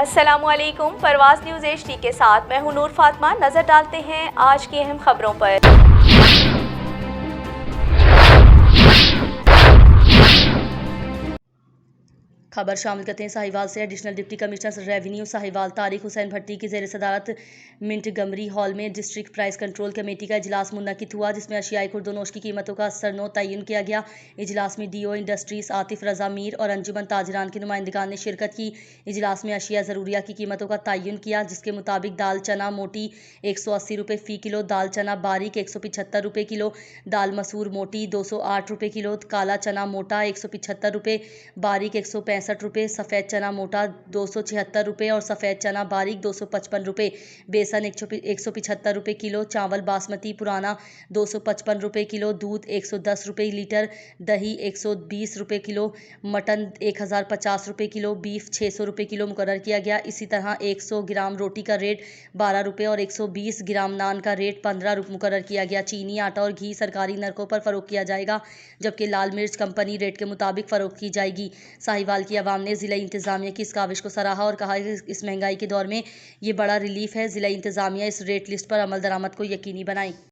अस्सलामुअलैकुम। परवाज़ news HD के साथ मैं हूं नूर फातिमा। नज़र डालते हैं आज की अहम खबरों पर। खबर शामिल करते हैं साहिवाल से। Additional deputy commissioner revenue Sahiwal Tariq Hussain Bhatti की ज़ेर सदारत मिंटगमरी हॉल में डिस्ट्रिक्ट प्राइस कंट्रोल कमेटी का इजलास मुनक़िद हुआ, जिसमें अशियाई खुर्दोनोश की कीमतों का सरनो तयन किया गया। इजलास में DO इंडस्ट्रीज आतिफ रजा मीर और अंजुमन ताजरान के नुमाइंदगान ने शिरकत की। इजलास में अशिया ज़रूरिया की कीमतों का तयन किया, जिसके मुताबिक दाल चना मोटी 180 रुपये फ़ी किलो, दाल चना बारीक 175 रुपये किलो, दाल मसूर मोटी 208 रुपये किलो, काला चना मोटा 175 रुपये, बारीक 165 रुपये, सफ़ेद चना मोटा 276 रुपये और सफ़ेद चना बारीक 255 रुपये, बेसन 175 रुपये किलो, चावल बासमती पुराना 255 रुपये किलो, दूध 110 रुपये लीटर, दही 120 रुपये किलो, मटन 1050 रुपये किलो, बीफ 600 रुपये किलो मुकर्रर किया गया। इसी तरह 100 ग्राम रोटी का रेट 12 रुपये और 120 ग्राम नान का रेट 15 रुपये मुकर्रर किया गया। चीनी, आटा और घी सरकारी नरकों पर फ़रोख्त किया जाएगा, जबकि लाल मिर्च कंपनी रेट के मुताबिक फ़रोख्त की जाएगी। साहिवाल की आवाम ने ज़िला इंतज़ामिया की इस काविश को सराहा और कहा कि इस महंगाई के दौर में ये बड़ा रिलीफ है। ज़िला इंतज़ामिया इस रेट लिस्ट पर अमल दरामद को यकीनी बनाए।